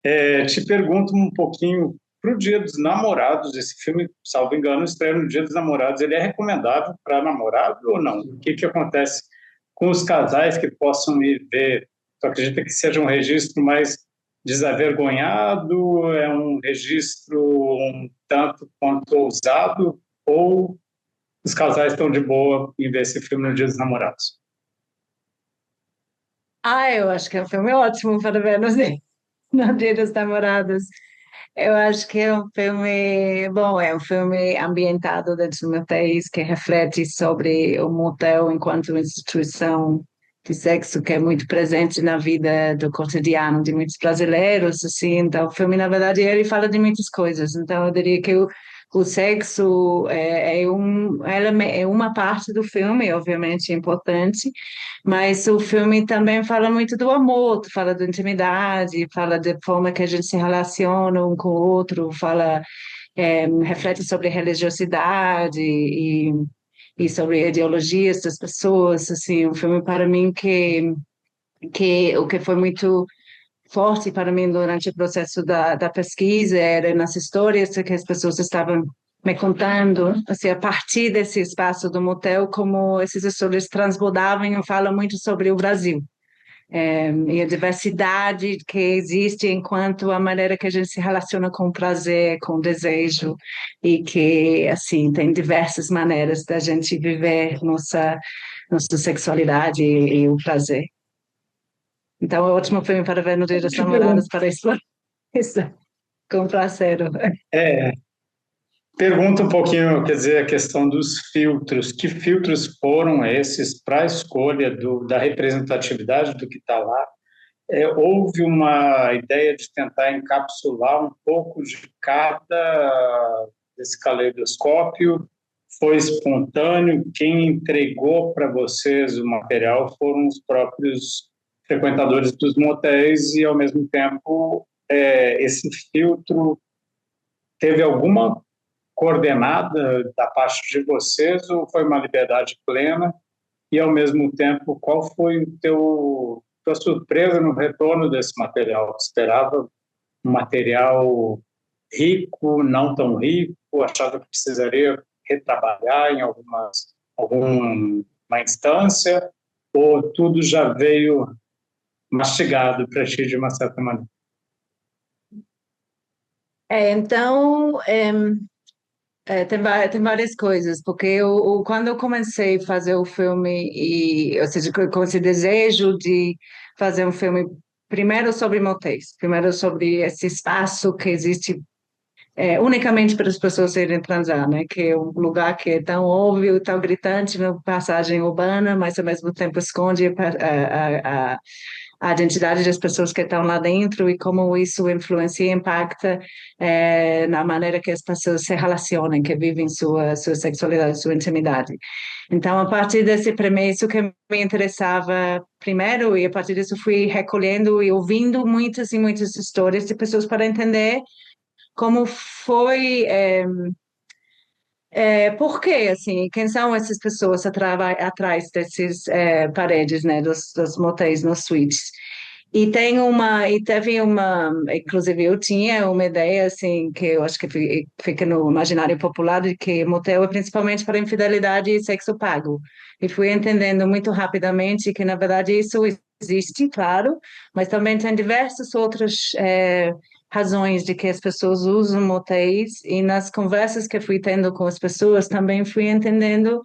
Te pergunto um pouquinho para o Dia dos Namorados. Esse filme, salvo engano, estreia no Dia dos Namorados. Ele é recomendável para namorado ou não? O que acontece com os casais que possam ir ver? Tu acredita que seja um registro mais desavergonhado? É um registro um tanto quanto ousado? Ou os casais estão de boa em ver esse filme no Dia dos Namorados? Eu acho que é um filme ótimo para ver no Dia dos Namorados. Eu acho que é um filme, bom, é um filme ambientado dentro de motéis que reflete sobre o motel enquanto instituição de sexo que é muito presente na vida do cotidiano de muitos brasileiros, assim. Então, o filme, na verdade, ele fala de muitas coisas. Então, eu diria que o sexo é uma parte do filme, obviamente, importante, mas o filme também fala muito do amor, fala da intimidade, fala da forma que a gente se relaciona um com o outro, reflete sobre religiosidade e sobre ideologias das pessoas, assim, um filme para mim que o que foi muito forte para mim durante o processo da pesquisa era nas histórias que as pessoas estavam me contando, assim, a partir desse espaço do motel, como essas histórias transbordavam e falam muito sobre o Brasil. E a diversidade que existe enquanto a maneira que a gente se relaciona com o prazer, com o desejo, e que, assim, tem diversas maneiras da gente viver nossa sexualidade e o prazer. Então, é um ótimo filme para ver no Dia dos Te pergunto, Namorados, para explorar isso com prazer. é, pergunta um pouquinho, quer dizer, a questão dos filtros. Que filtros foram esses para a escolha da representatividade do que está lá? Houve uma ideia de tentar encapsular um pouco de cada desse caleidoscópio? Foi espontâneo? Quem entregou para vocês o material foram os próprios frequentadores dos motéis e, ao mesmo tempo, esse filtro teve alguma coordenada da parte de vocês ou foi uma liberdade plena? E, ao mesmo tempo, qual foi tua surpresa no retorno desse material? Esperava um material rico, não tão rico? Achava que precisaria retrabalhar em alguma instância? Ou tudo já veio mastigado para ti de uma certa maneira? Então, tem várias coisas, porque quando eu comecei a fazer o filme, ou seja, com esse desejo de fazer um filme primeiro sobre motéis, primeiro sobre esse espaço que existe unicamente para as pessoas irem transar, né? Que é um lugar que é tão óbvio, tão gritante na passagem urbana, mas ao mesmo tempo esconde a identidade das pessoas que estão lá dentro e como isso influencia e impacta na maneira que as pessoas se relacionam, que vivem sua sexualidade, sua intimidade. Então, a partir desse premisso que me interessava primeiro, e a partir disso fui recolhendo e ouvindo muitas e muitas histórias de pessoas para entender como foi, por quê, assim, quem são essas pessoas atrás desses paredes, né, dos motéis, nos suítes. E teve inclusive eu tinha uma ideia, assim, que eu acho que fica no imaginário popular, de que motel é principalmente para infidelidade e sexo pago. E fui entendendo muito rapidamente que, na verdade, isso existe, claro, mas também tem diversas outras razões de que as pessoas usam motéis, e nas conversas que fui tendo com as pessoas também fui entendendo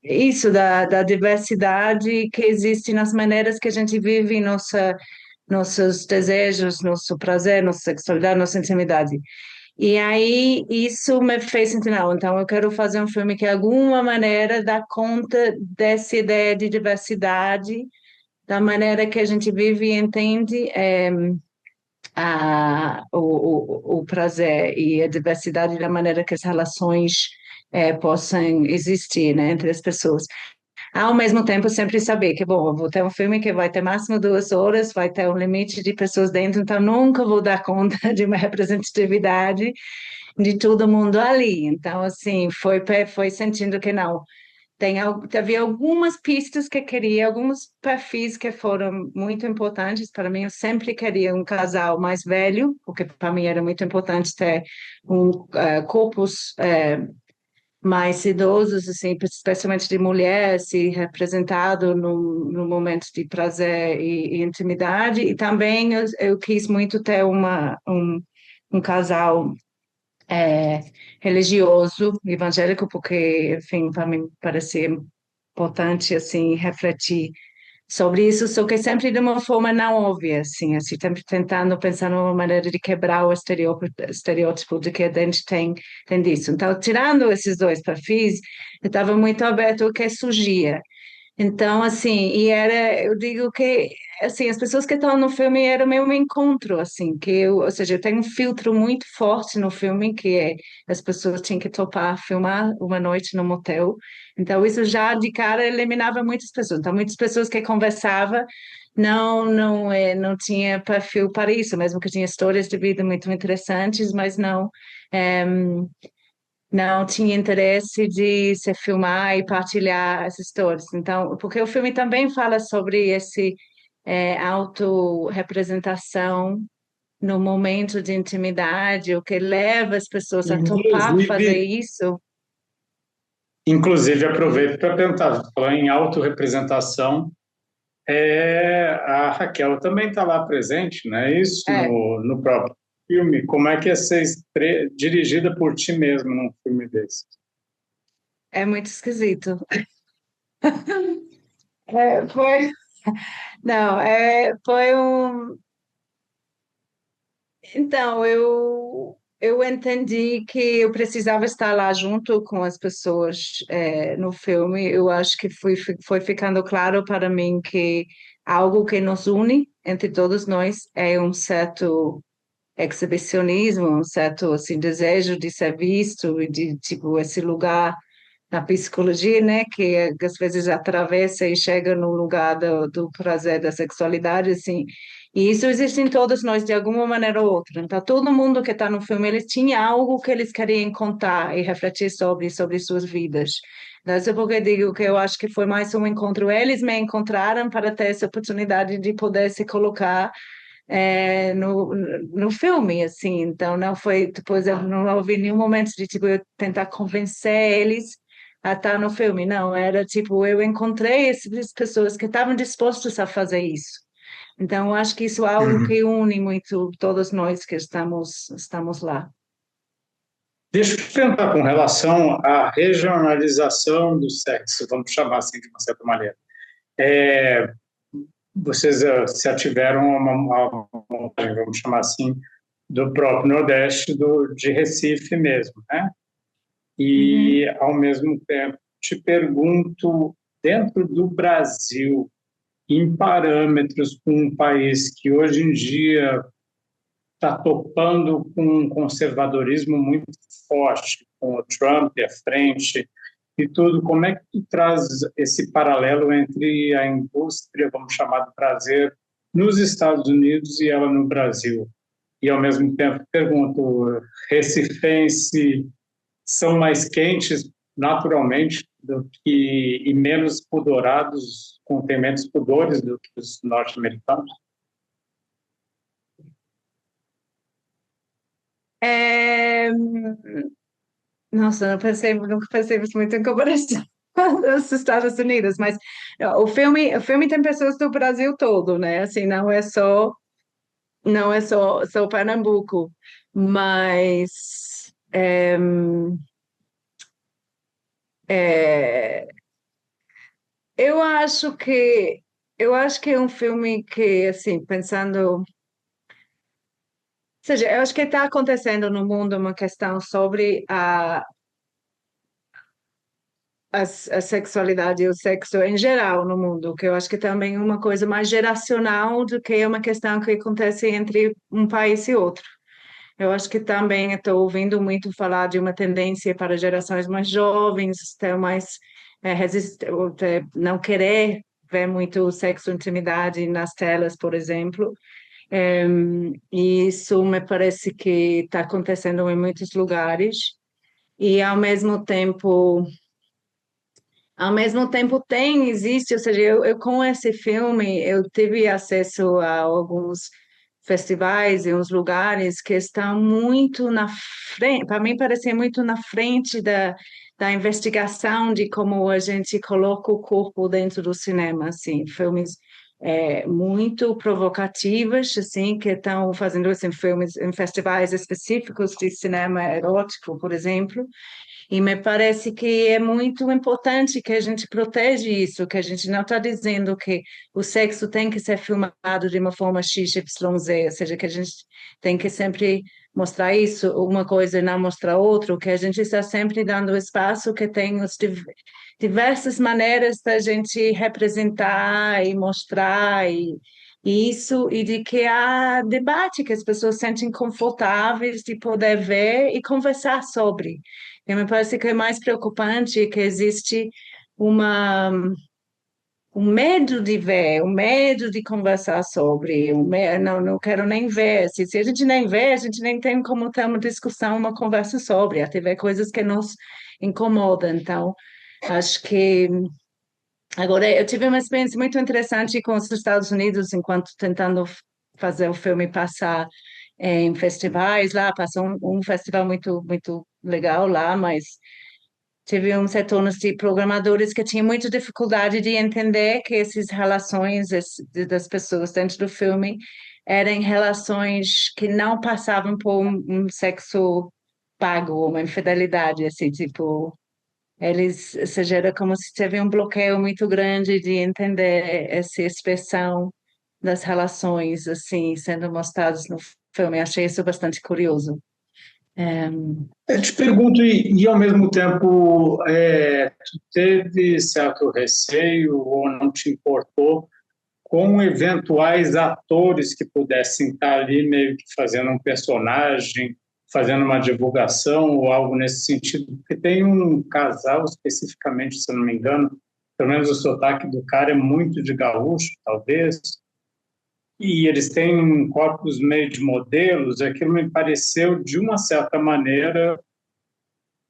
isso da diversidade que existe nas maneiras que a gente vive nossos desejos, nosso prazer, nossa sexualidade, nossa intimidade. E aí isso me fez sentir, não, então eu quero fazer um filme que de alguma maneira dá conta dessa ideia de diversidade, da maneira que a gente vive e entende o prazer e a diversidade da maneira que as relações possam existir, né, entre as pessoas. Ao mesmo tempo, sempre saber que, bom, eu vou ter um filme que vai ter máximo 2 horas, vai ter um limite de pessoas dentro, então nunca vou dar conta de uma representatividade de todo mundo ali. Então, assim, foi sentindo que não. Teve algumas pistas que queria, alguns perfis que foram muito importantes para mim. Eu sempre queria um casal mais velho, porque para mim era muito importante ter corpos mais idosos, assim, especialmente de mulher, se representado no momento de prazer e intimidade. E também eu quis muito ter um casal é, religioso, evangélico, porque, enfim, para mim parecia importante, assim, refletir sobre isso, só que sempre de uma forma não óbvia, assim, sempre tentando pensar numa maneira de quebrar o estereótipo de que a gente tem disso. Então, tirando esses dois perfis, eu estava muito aberto ao que surgia. Então, assim, eu digo que, assim, as pessoas que estão no filme era o meu encontro, assim, ou seja, eu tenho um filtro muito forte no filme, que é as pessoas tinham que topar filmar uma noite no motel. Então, isso já de cara eliminava muitas pessoas. Então, muitas pessoas que conversava não tinha perfil para isso, mesmo que tinha histórias de vida muito interessantes, mas eh, não tinha interesse de se filmar e partilhar essas histórias. Então, porque o filme também fala sobre esse autorrepresentação no momento de intimidade, o que leva as pessoas a topar fazer Inclusive, isso. inclusive aproveito para perguntar, falar em autorrepresentação, a Raquel também está lá presente, não é isso? É, No próprio filme. Como é que é ser dirigida por ti mesmo num filme desse? é muito esquisito. É, foi, não, foi um. Então, eu entendi que eu precisava estar lá junto com as pessoas no filme. Eu acho que foi ficando claro para mim que algo que nos une entre todos nós é um certo exibicionismo, um certo assim, desejo de ser visto e de tipo esse lugar na psicologia, né, que às vezes atravessa e chega no lugar do prazer da sexualidade, assim, e isso existe em todos nós de alguma maneira ou outra. Então, todo mundo que está no filme, eles tinha algo que eles queriam contar e refletir sobre suas vidas. Então, isso é porque eu digo que eu acho que foi mais um encontro. Eles me encontraram para ter essa oportunidade de poder se colocar no filme, assim. Então, não foi, depois eu não houve nenhum momento de, tipo, eu tentar convencer eles a estar no filme. Não, era tipo, eu encontrei essas pessoas que estavam dispostas a fazer isso. Então, eu acho que isso é algo Uhum. que une muito todos nós que estamos lá. Deixa eu te perguntar com relação à regionalização do sexo, vamos chamar assim de uma certa maneira. É, vocês se ativeram a uma montagem, vamos chamar assim, do próprio Nordeste, de Recife mesmo, né? Uhum. E, ao mesmo tempo, te pergunto, dentro do Brasil, em parâmetros com um país que hoje em dia está topando com um conservadorismo muito forte, com o Trump à frente e tudo, como é que tu traz esse paralelo entre a indústria, vamos chamar de prazer, nos Estados Unidos e ela no Brasil? E, ao mesmo tempo, pergunto, recifense são mais quentes naturalmente e menos pudorados, contêm menos pudores do que os norte-americanos? É, Nossa, nunca pensei muito em comparação dos Estados Unidos, mas o filme tem pessoas do Brasil todo, né? Assim, não é só Pernambuco, mas é, eu acho que eu acho que é um filme que, assim, pensando, ou seja, eu acho que está acontecendo no mundo uma questão sobre a sexualidade e o sexo em geral no mundo, que eu acho que também é uma coisa mais geracional do que uma questão que acontece entre um país e outro. Eu acho que também estou ouvindo muito falar de uma tendência para gerações mais jovens, ter mais ou não querer ver muito sexo e intimidade nas telas, por exemplo. E isso me parece que está acontecendo em muitos lugares. E, ao mesmo tempo, ao mesmo tempo existe, ou seja, eu com esse filme, eu tive acesso a alguns festivais e uns lugares que estão muito na frente, para mim parece muito na frente da investigação de como a gente coloca o corpo dentro do cinema, assim, filmes muito provocativos, assim, que estão fazendo assim, filmes em festivais específicos de cinema erótico, por exemplo, e me parece que é muito importante que a gente proteja isso, que a gente não está dizendo que o sexo tem que ser filmado de uma forma XYZ, ou seja, que a gente tem que sempre mostrar isso, uma coisa e não mostrar outra, que a gente está sempre dando espaço que tem os diversas maneiras da gente representar e mostrar e isso, e de que há debate, que as pessoas sentem confortáveis de poder ver e conversar sobre. E me parece que é mais preocupante que existe uma, um medo de ver, um medo de conversar sobre, não quero nem ver. Se a gente nem vê, a gente nem tem como ter uma discussão, uma conversa sobre, até ver coisas que nos incomodam. Então, acho que agora eu tive uma experiência muito interessante com os Estados Unidos enquanto tentando fazer o filme passar em festivais lá, passou um festival muito legal lá, mas tive um setor de programadores que tinha muita dificuldade de entender que essas relações das pessoas dentro do filme eram relações que não passavam por um sexo pago, uma infidelidade, assim, tipo, eles, ou seja, era como se teve um bloqueio muito grande de entender essa expressão das relações, assim, sendo mostradas no filme. Achei isso bastante curioso. É, Eu te pergunto, e ao mesmo tempo, tu teve certo receio ou não te importou com eventuais atores que pudessem estar ali meio que fazendo um personagem, fazendo uma divulgação ou algo nesse sentido? Porque tem um casal especificamente, se eu não me engano, pelo menos o sotaque do cara é muito de gaúcho, talvez, e eles têm corpos meio de modelos, aquilo me pareceu, de uma certa maneira,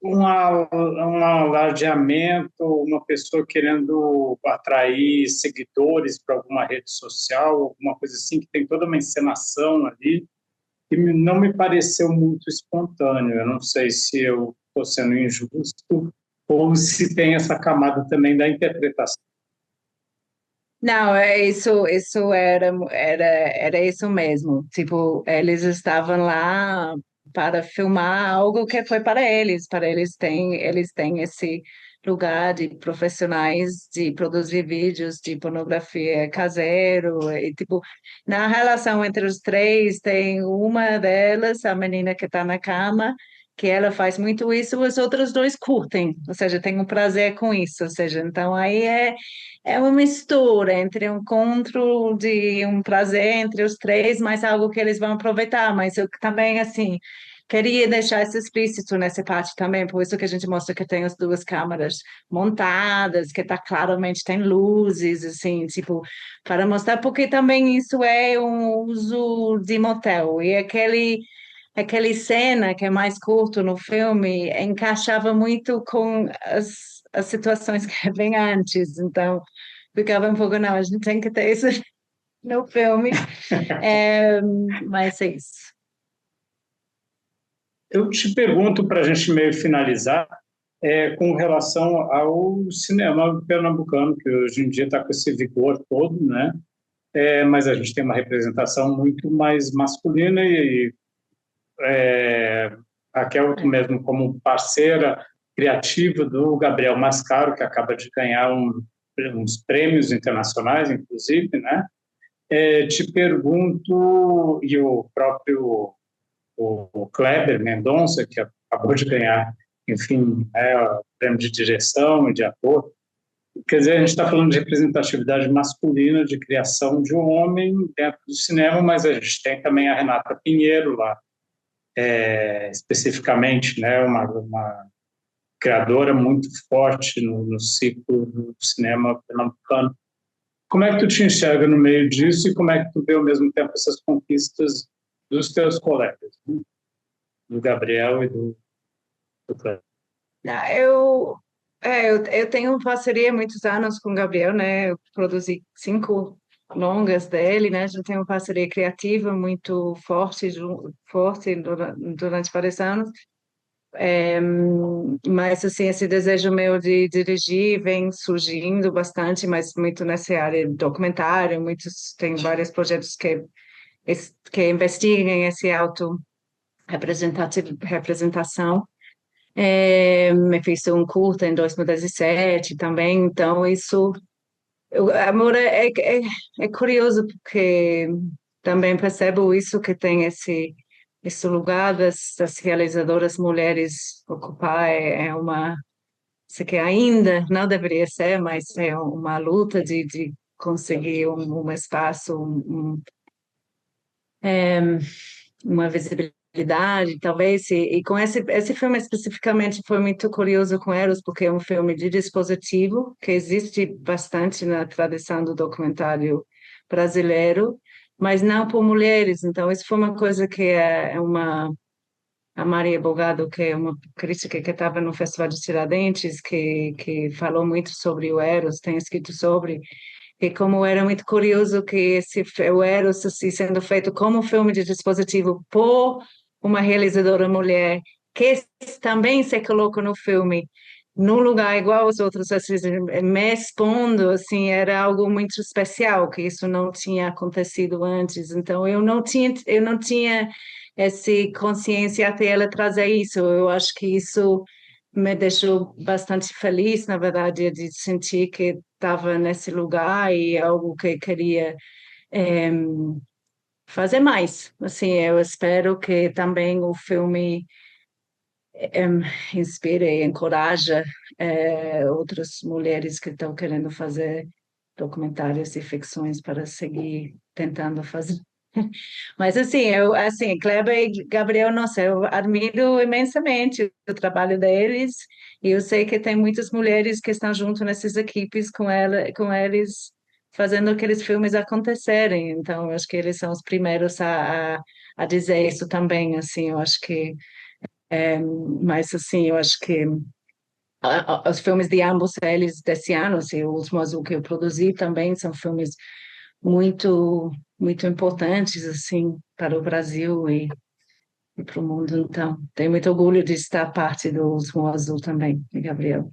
um alardeamento, uma pessoa querendo atrair seguidores para alguma rede social, alguma coisa assim, que tem toda uma encenação ali, que não me pareceu muito espontâneo. Eu não sei se eu estou sendo injusto ou se tem essa camada também da interpretação. não, isso era isso mesmo. Tipo, eles estavam lá para filmar algo que foi para eles têm esse lugar de profissionais de produzir vídeos de pornografia caseiro e tipo, na relação entre os três tem uma delas, a menina que está na cama, que ela faz muito isso, os outros dois curtem, ou seja, tem um prazer com isso, ou seja, então aí é uma mistura entre um encontro de um prazer entre os três, mas algo que eles vão aproveitar. Mas eu também, assim, queria deixar isso explícito nessa parte também, por isso que a gente mostra que tem as duas câmeras montadas, que tá claramente tem luzes, assim, tipo, para mostrar, porque também isso é um uso de motel. E aquele cena que é mais curto no filme encaixava muito com as situações que vêm antes, então ficava um pouco, não, a gente tem que ter isso no filme, é, mas é isso. Eu te pergunto, para a gente meio finalizar, com relação ao cinema pernambucano, que hoje em dia está com esse vigor todo, né? Mas a gente tem uma representação muito mais masculina e Raquel, tu mesmo como parceira criativa do Gabriel Mascaro, que acaba de ganhar uns prêmios internacionais, inclusive, né? Te pergunto, e o próprio o Kleber Mendonça, que acabou de ganhar, enfim, o prêmio de direção e de ator. Quer dizer, a gente está falando de representatividade masculina, de criação de um homem dentro do cinema, mas a gente tem também a Renata Pinheiro lá, especificamente, né, uma criadora muito forte no ciclo do cinema pernambucano. Como é que tu te enxerga no meio disso e como é que tu vê ao mesmo tempo essas conquistas dos teus colegas, né? Do Gabriel e do Cleber? Não, eu tenho uma parceria há muitos anos com o Gabriel, né? Eu produzi 5 longas dele, né? A gente tem uma parceria criativa muito forte, forte durante vários anos. Mas, assim, esse desejo meu de dirigir vem surgindo bastante, mas muito nessa área de documentário, tem vários projetos que investigam esse representação. Me fiz um curta em 2017 também, então amor, é curioso porque também percebo isso que tem esse lugar das realizadoras mulheres ocupar sei que ainda não deveria ser, mas é uma luta de conseguir um espaço, uma visibilidade, talvez, e com esse filme especificamente foi muito curioso com Eros, porque é um filme de dispositivo, que existe bastante na tradição do documentário brasileiro, mas não por mulheres, então isso foi uma coisa que a Maria Bogado, que é uma crítica que estava no Festival de Tiradentes, que falou muito sobre o Eros, tem escrito sobre, e como era muito curioso que o Eros, assim, sendo feito como um filme de dispositivo por uma realizadora mulher, que também se coloca no filme num lugar igual aos outros, assim, me expondo, assim, era algo muito especial, que isso não tinha acontecido antes. Então, eu não tinha essa consciência até ela trazer isso. Eu acho que isso me deixou bastante feliz, na verdade, de sentir que estava nesse lugar e algo que queria fazer mais. Assim, eu espero que também o filme inspire e encoraje outras mulheres que estão querendo fazer documentários e ficções para seguir tentando fazer. Mas assim, Kleber e Gabriel, nossa, eu admiro imensamente o trabalho deles e eu sei que tem muitas mulheres que estão junto nessas equipes com eles fazendo aqueles filmes acontecerem. Então, eu acho que eles são os primeiros a dizer isso também, assim, eu acho que, mas assim, eu acho que os filmes de ambos eles desse ano, assim, o Último Azul que eu produzi também são filmes muito, muito importantes, assim, para o Brasil e para o mundo. Então, tenho muito orgulho de estar parte do Último Azul também, Gabriel.